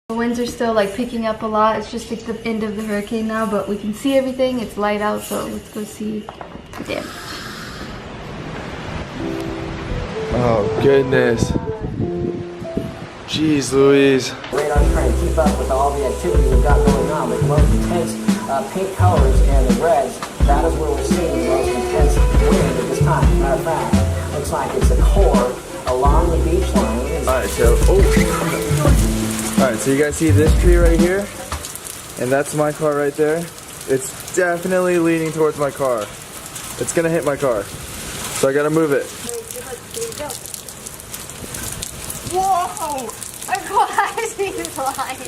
The winds are still like picking up a lot. It's just like the end of the hurricane now, but we can see everything. It's light out, so let's go see the damage. Oh goodness. Jeez Louise. Radar's trying to keep up with all the activity we've got going on with most intense pink colors and the reds. That is where we're seeing the most intense wind at this time. Matter of fact, looks like it's a core along the beach line. Alright, so you guys see this tree right here? And that's my car right there. It's definitely leaning towards my car. It's gonna hit my car. So I gotta move it. Whoa! I'm glad he's flying.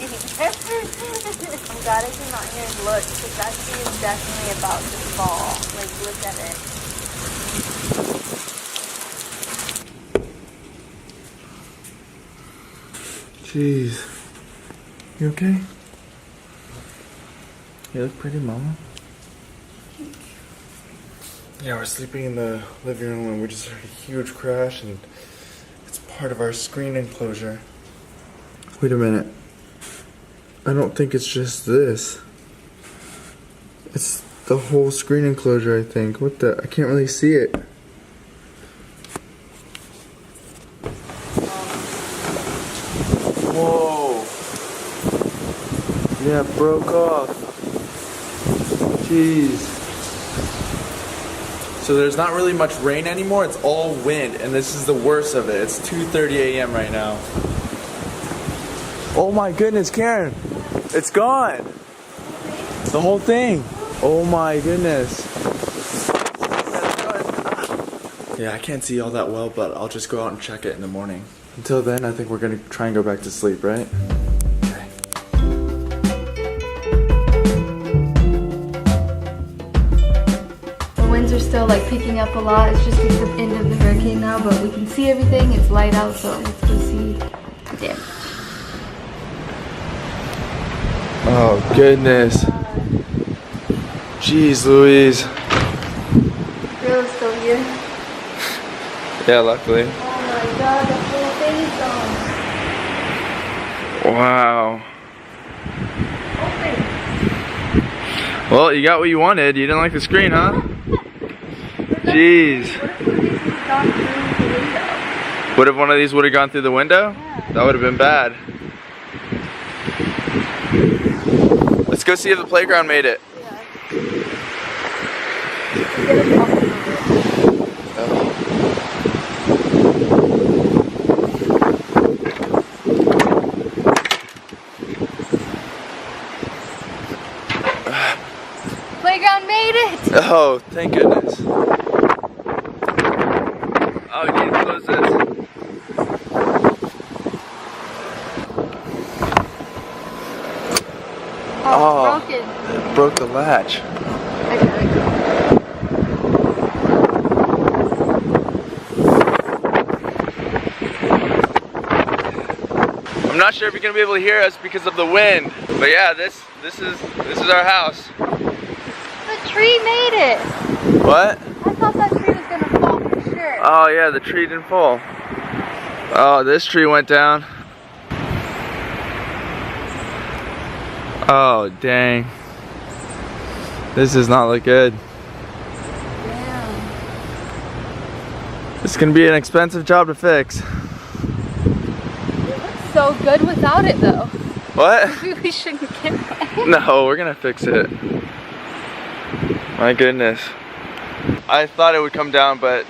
I'm glad I came out here and looked, because that tree is definitely about to fall. Like, look at it. Jeez. You okay? You look pretty, Mama. Yeah, we're sleeping in the living room and we just heard a huge crash and it's part of our screen enclosure. Wait a minute. I don't think it's just this. It's the whole screen enclosure, I think. What the? I can't really see it. Whoa. Yeah, it broke off. Jeez. So there's not really much rain anymore, it's all wind, and this is the worst of it. It's 2:30 a.m. right now. Oh my goodness, Karen, it's gone. The whole thing. Oh my goodness. Yeah, I can't see all that well, but I'll just go out and check it in the morning. Until then, I think we're gonna try and go back to sleep, right? Okay. The winds are still like picking up a lot. It's just like the end of the hurricane now, but we can see everything. It's light out, so let's go see the damage. Oh goodness. Jeez Louise. Rio's still here. Yeah, luckily. Oh my god, the whole thing's gone. Wow. Open. Well, you got what you wanted. You didn't like the screen, huh? Jeez. What if one of these would have gone through the window? Yeah. That would have been bad. Let's go see if the playground made it. Playground made it! Oh, thank goodness. Oh, you need to close this. Oh, it's broken. It broke the latch. I'm not sure if you're gonna be able to hear us because of the wind, but yeah, this is our house. The tree made it. What? I thought that tree was gonna fall for sure. Oh yeah, the tree didn't fall. Oh, this tree went down. Oh dang. This does not look good. Damn. It's gonna be an expensive job to fix. It looks so good without it though. What? Maybe we shouldn't get it. No, we're gonna fix it. My goodness. I thought it would come down, but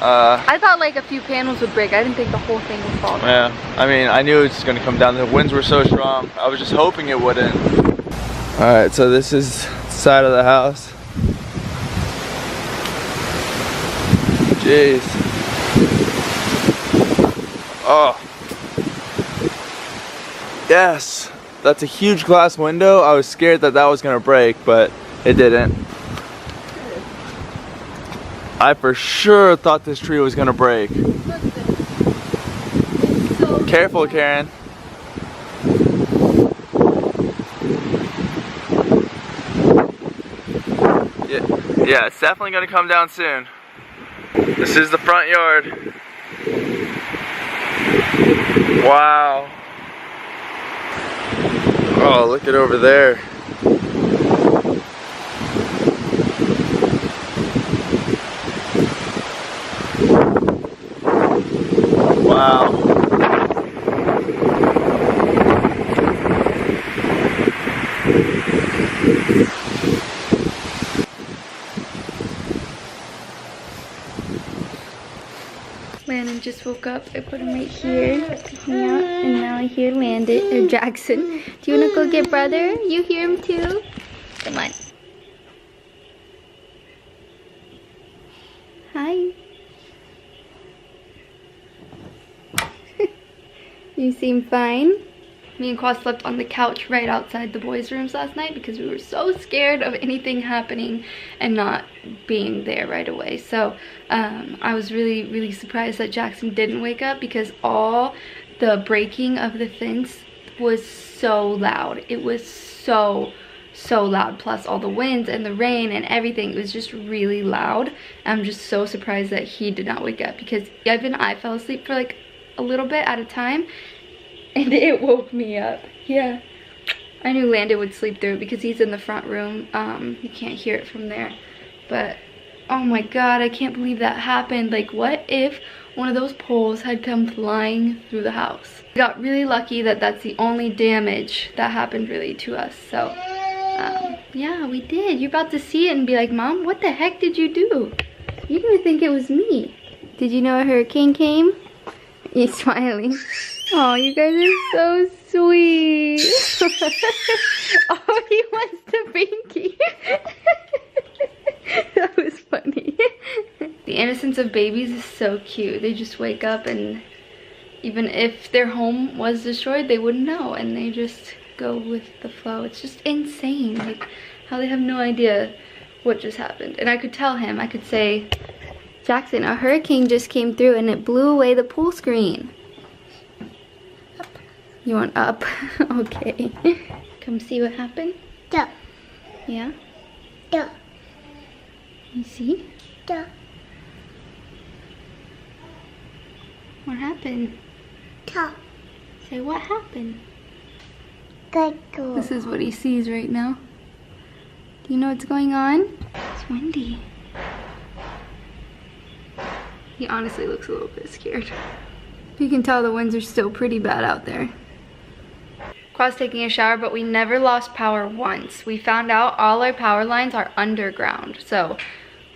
I thought like a few panels would break. I didn't think the whole thing would fall down. yeah, I mean, I knew it was just gonna come down. The winds were so strong. I was just hoping it wouldn't. Alright, so this is the side of the house. Jeez. Oh. Yes. That's a huge glass window. I was scared that that was gonna break, but it didn't. I for sure thought this tree was gonna break. Careful, Karen. Yeah, it's definitely gonna come down soon. This is the front yard. Wow. Oh, look at over there. Wow. Landon just woke up. I put him right here to hang out, and now I hear Landon or Jackson. Do you wanna go get brother? You hear him too? Come on. Hi. You seem fine. Me and Kwa slept on the couch right outside the boys' rooms last night because we were so scared of anything happening and not being there right away. So I was really surprised that Jackson didn't wake up because all the breaking of the fence was so loud. It was so loud, plus all the winds and the rain and everything. It was just really loud. I'm just so surprised that he did not wake up because even I fell asleep for like a little bit at a time and it woke me up. Yeah, I knew Landon would sleep through it because he's in the front room. You can't hear it from there, but oh my god, I can't believe that happened. Like, what if one of those poles had come flying through the house? We got really lucky that that's the only damage that happened really to us. So yeah, we did. You're about to see it and be like, Mom, what the heck did you do? You're gonna think it was me. Did you know a hurricane came? You're smiling. Oh, you guys are so sweet. Oh, he wants the binky. That was funny. The innocence of babies is so cute. They just wake up and even if their home was destroyed, they wouldn't know and they just go with the flow. It's just insane, like how they have no idea what just happened. And I could tell him, I could say, Jackson, a hurricane just came through and it blew away the pool screen. You want up? Okay. Come see what happened? Yeah. Yeah? Yeah. You see? Yeah. What happened? Yeah. Say, what happened? Good girl. This is what he sees right now. Do you know what's going on? It's windy. He honestly looks a little bit scared. You can tell the winds are still pretty bad out there. Qua's taking a shower, but we never lost power once. We found out all our power lines are underground, so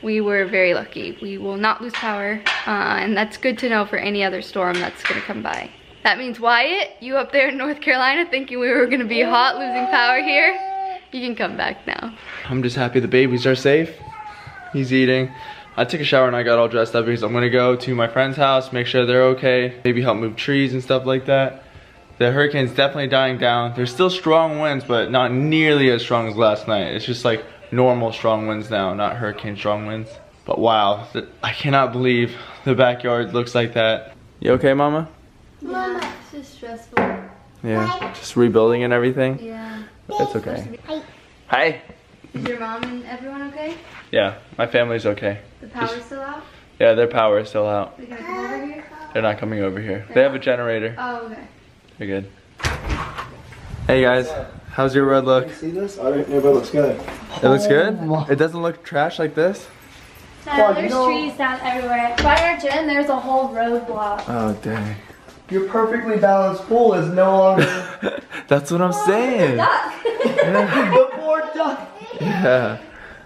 we were very lucky. We will not lose power, and that's good to know for any other storm that's gonna come by. That means Wyatt, you up there in North Carolina thinking we were gonna be hot losing power here, you can come back now. I'm just happy the babies are safe. He's eating. I took a shower and I got all dressed up because I'm gonna go to my friend's house, make sure they're okay, maybe help move trees and stuff like that. The hurricane's definitely dying down. There's still strong winds, but not nearly as strong as last night. It's just like normal strong winds now, not hurricane strong winds. But wow, I cannot believe the backyard looks like that. You okay, Mama? Yeah, it's just stressful. Yeah, just rebuilding and everything? Yeah. It's okay. Hi. Is your mom and everyone okay? Yeah, my family's okay. The power's still out? Yeah, their power is still out. They're gonna come over here? They're not coming over here. They have a generator. Oh, okay. They're good. Hey guys, how's your road look? You see this? I think it looks good. It looks good? It doesn't look trash like this? There's trees down everywhere. By our gym, there's a whole roadblock. Oh dang. Your perfectly balanced pool is no longer That's what I'm saying. the poor duck. Yeah.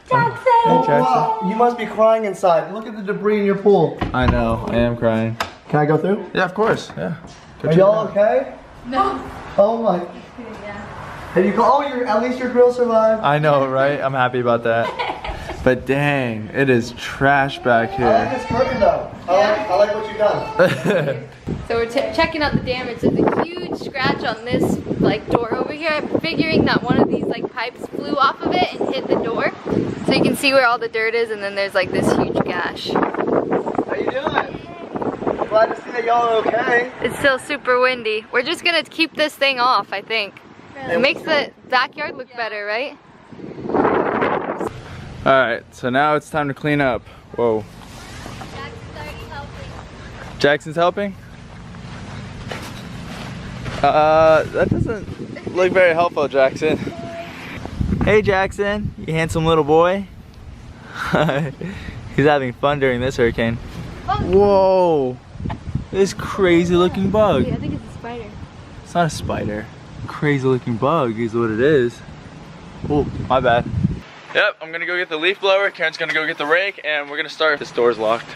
Jackson! Hey, Jackson. Wow, you must be crying inside. Look at the debris in your pool. I know, I am crying. Can I go through? Yeah, of course. Yeah. Go Are check y'all it out. okay? No. Oh my. Have you at least your grill survived. I know, right? I'm happy about that. But dang, it is trash back I like here. this curtain though. I like what you've done. So we're checking out the damage. There's a huge scratch on this like door over here. I'm figuring that one of these like pipes flew off of it and hit the door. So you can see where all the dirt is, and then there's like this huge gash. How you doing? Glad to see that y'all are okay. It's still super windy. We're just gonna keep this thing off, I think. It makes the backyard look better, right? Alright, so now it's time to clean up. Whoa. Jackson's already helping. Jackson's helping? That doesn't look very helpful, Jackson. Hey, Jackson, you handsome little boy. He's having fun during this hurricane. Whoa, this crazy looking bug. I think it's a spider. It's not a spider. Crazy looking bug is what it is. Oh, my bad. Yep, I'm gonna go get the leaf blower. Karen's gonna go get the rake, and we're gonna start. This door's locked.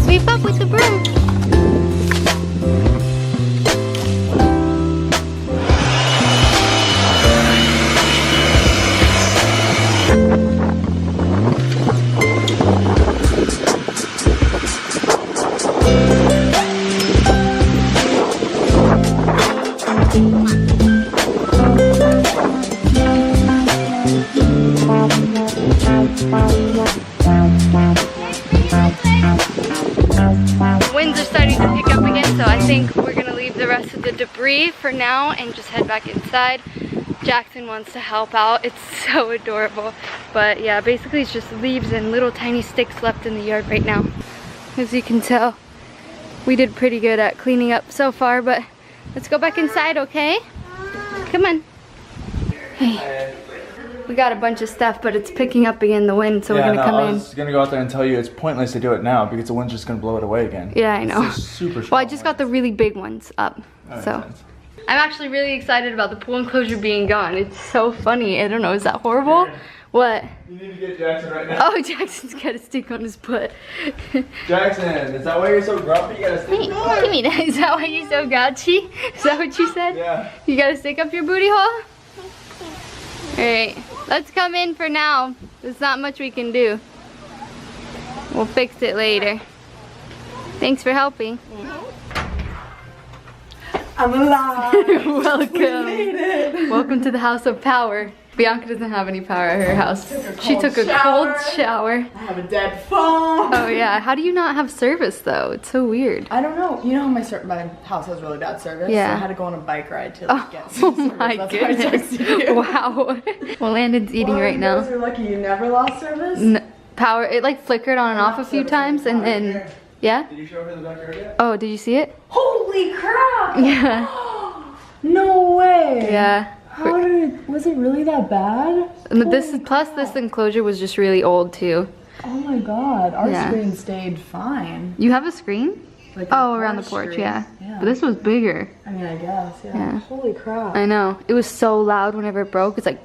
Sweep up with the broom. Winds are starting to pick up again, so I think we're gonna leave the rest of the debris for now and just head back inside. Jackson wants to help out. It's so adorable. But yeah, basically it's just leaves and little tiny sticks left in the yard right now. As you can tell, we did pretty good at cleaning up so far, but let's go back inside, okay? Come on. Hey. We got a bunch of stuff, but it's picking up again, the wind, so we're gonna come in. I was gonna go out there and tell you it's pointless to do it now because the wind's just gonna blow it away again. Yeah, I know. It's super strong. Well, I just got the really big ones up, so. I'm actually really excited about the pool enclosure being gone. It's so funny. I don't know, is that horrible? Yeah. What? You need to get Jackson right now. Oh, Jackson's got a stick on his butt. Jackson, is that why you're so grumpy? You got a stick Hey, on your butt? give me that. Is that why you're so grouchy? Is that what you said? Yeah. You got a stick up your booty hole? Alright, let's come in for now. There's not much we can do. We'll fix it later. Thanks for helping. I'm alive. Welcome. Welcome to the house of power. Bianca doesn't have any power at her house. She took a cold shower. I have a dead phone. Oh yeah, how do you not have service though? It's so weird. I don't know. You know how my house has really bad service? Yeah. So I had to go on a bike ride to get some service. My That's why I goodness. texted you. Wow. Well, Landon's eating right now. You guys are lucky you never lost service? Power, it like flickered on and off a few times and then, yeah? Did you show her the backyard yet? Oh, did you see it? Holy crap! Yeah. No way! Yeah. How did it, was it really that bad? And this plus this enclosure was just really old too. Oh my god, our Yeah. screen stayed fine. You have a screen? Like Oh, around the porch, screen. yeah. But this was bigger. I mean, I guess, yeah. Yeah. Holy crap. I know. It was so loud whenever it broke. It's like,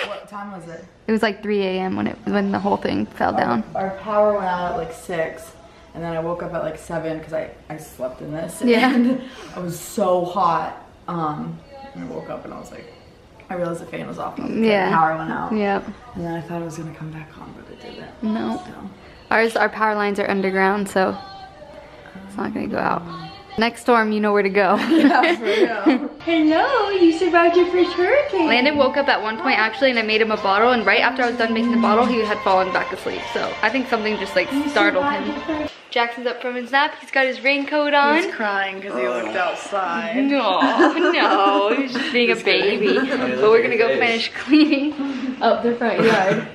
What time was it? it was like 3 a.m. when the whole thing fell down. Our power went out at like 6, and then I woke up at like 7 because I slept in this. Yeah. And I was so hot. And I woke up and I was like, I realized the fan was off. And I was like, Yeah. The power went out. Yep. And then I thought it was gonna come back on, but it didn't. No. So. Our power lines are underground, so it's not gonna go out. Next storm, you know where to go. Yeah, for real. Hello, you survived your first hurricane. Landon woke up at one point actually, and I made him a bottle, and right after I was done making the bottle, he had fallen back asleep. So I think something just like startled him. Jackson's up from his nap. He's got his raincoat on. He's crying because he looked outside. No, he's just being a baby. But we're gonna go finish cleaning up the front yard.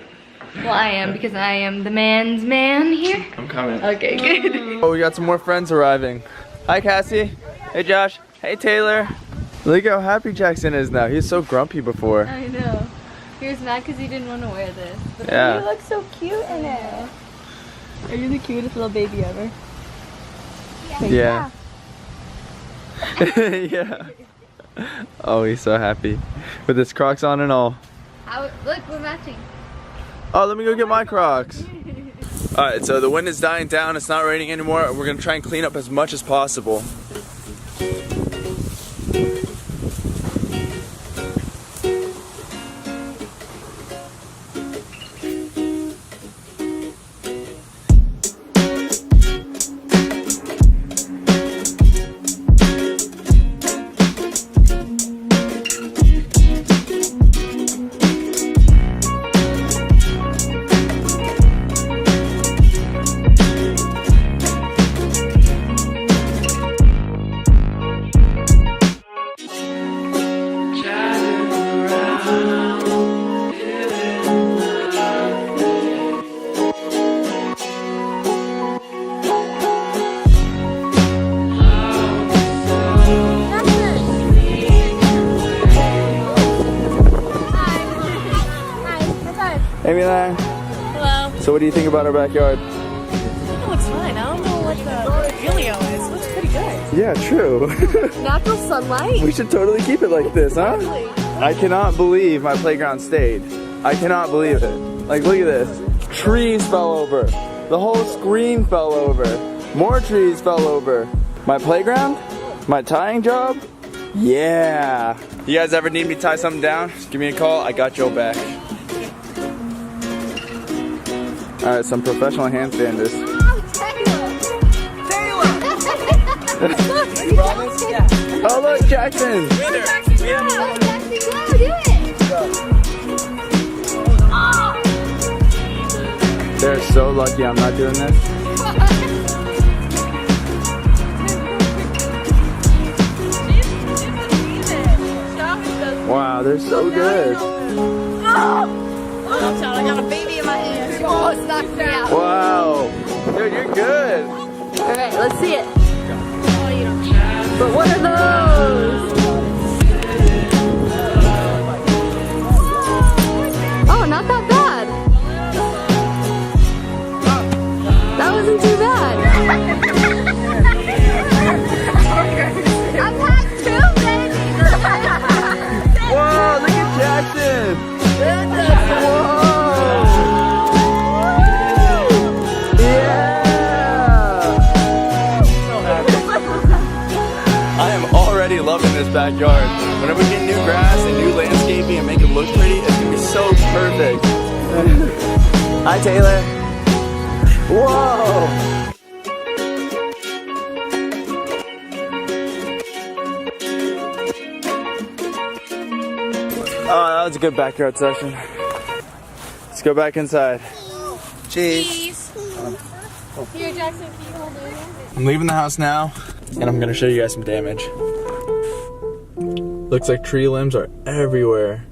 Well, I am, because I am the man's man here. I'm coming. Okay, good. Oh, we got some more friends arriving. Hi, Cassie. Hey, Josh. Hey, Taylor. Look how happy Jackson is now. He was so grumpy before. I know. He was mad because he didn't want to wear this. But Yeah. you look so cute in it. Are you the cutest little baby ever? Yeah. Yeah. Oh, he's so happy. With his Crocs on and all. Look, we're matching. Oh, let me go get my Crocs. Alright, so the wind is dying down, it's not raining anymore. We're gonna try and clean up as much as possible. Hey Milan. Hello. So what do you think about our backyard? I think it looks fine. I don't know what the dealio is. It looks pretty good. Yeah, true. Natural sunlight. We should totally keep it like this, huh? I cannot believe my playground stayed. I cannot believe it. Like, look at this. Trees fell over. The whole screen fell over. More trees fell over. My playground? My tying job? Yeah. You guys ever need me to tie something down? Just give me a call. I got your back. Alright, some professional handstanders. Oh look, Jackson! They're so lucky I'm not doing this. Wow, they're so good. I got a baby in my hand. You almost knocked me out. Wow. Dude, you're good. Alright, let's see it. But what are those? Oh, not that bad. That wasn't too bad. I've had two babies. Whoa, look at Jackson. Whoa. Loving this backyard. Whenever we get new grass and new landscaping and make it look pretty, it's gonna be so perfect. Hi Taylor. Whoa. Oh, that was a good backyard session. Let's go back inside. Cheese. Here, Jackson, can you hold it? I'm leaving the house now, and I'm gonna show you guys some damage. Looks like tree limbs are everywhere.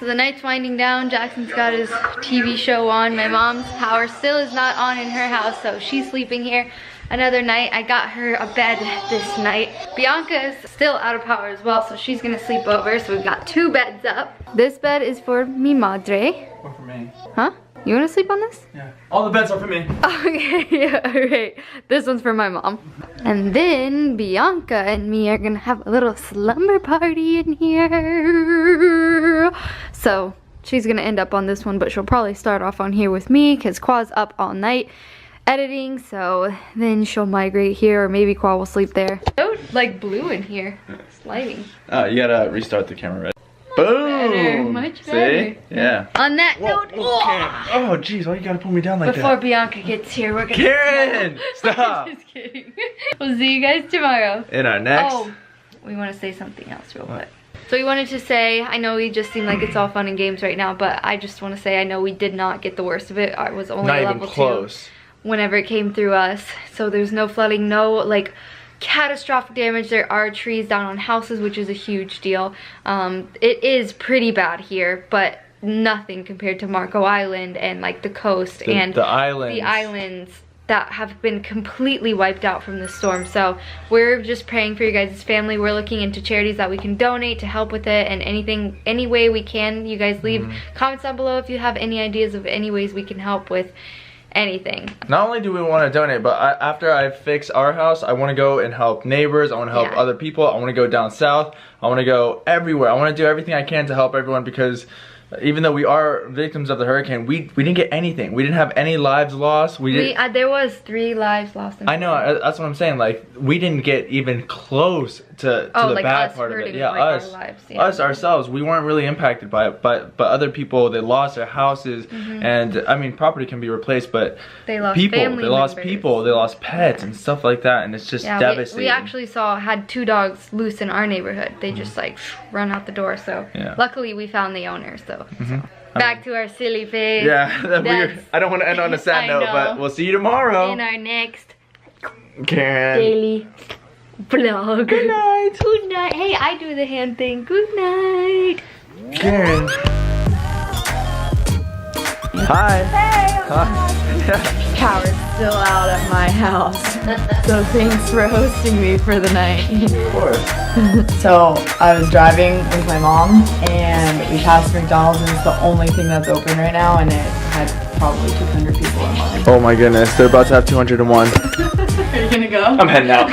The night's winding down. Jackson's got his TV show on. My mom's power still is not on in her house, so she's sleeping here. another night. I got her a bed this night. Bianca's still out of power as well, so she's gonna sleep over. So we've got 2 beds up. This bed is for mi madre. Or for me. Huh? You wanna sleep on this? Yeah. All the beds are for me. Okay, yeah, alright. This one's for my mom. And then Bianca and me are gonna have a little slumber party in here. So she's gonna end up on this one, but she'll probably start off on here with me because Qua's up all night editing, so then she'll migrate here, or maybe Qua will sleep there. So like blue in here. It's lighting. Oh, you gotta restart the camera, right? Boom! Much better. See? Yeah. On that note, Oh, jeez, why you gotta pull me down like before that? Bianca gets here, we're gonna. Karen! Stop! Just kidding. We'll see you guys tomorrow. In our next. Oh, we want to say something else real quick. So we wanted to say, I know we just seem like it's all fun and games right now, but I just want to say I know we did not get the worst of it. I was only Not level even 2 close. whenever it came through us. So there's no flooding, no like catastrophic damage. There are trees down on houses, which is a huge deal. It is pretty bad here, but nothing compared to Marco Island and like the coast and the islands. The islands that have been completely wiped out from the storm. So we're just praying for you guys' family. We're looking into charities that we can donate to help with it, and anything, any way we can. You guys leave comments down below if you have any ideas of any ways we can help with anything. Not only do we want to donate, but after I fix our house, I want to go and help neighbors. I want to help other people. I want to go down south. I want to go everywhere. I want to do everything I can to help everyone, because even though we are victims of the hurricane, we didn't get anything. We didn't have any lives lost. There was 3 lives lost. I know, that's what I'm saying. Like, we didn't get even close to the like bad us part of it. hurting, Yeah, like, us, our lives, yeah. us ourselves. We weren't really impacted by it, but other people, they lost their houses, and I mean, property can be replaced, but they lost people, family they lost members. people, they lost pets and stuff like that, and it's just devastating. We actually had 2 dogs loose in our neighborhood. They just like run out the door. So luckily we found the owners though. So. Back to our silly face. Yeah, I don't want to end on a sad note, but we'll see you tomorrow. In our next Karen. daily vlog. Good night. Good night. Hey, I do the hand thing. Good night. Karen. Hi. Hey, Hi. Power's still out at my house. So thanks for hosting me for the night. Of course. So I was driving with my mom and we passed McDonald's, and it's the only thing that's open right now, and it had probably 200 people in line. Oh my goodness, they're about to have 201. Are you gonna go? I'm heading out.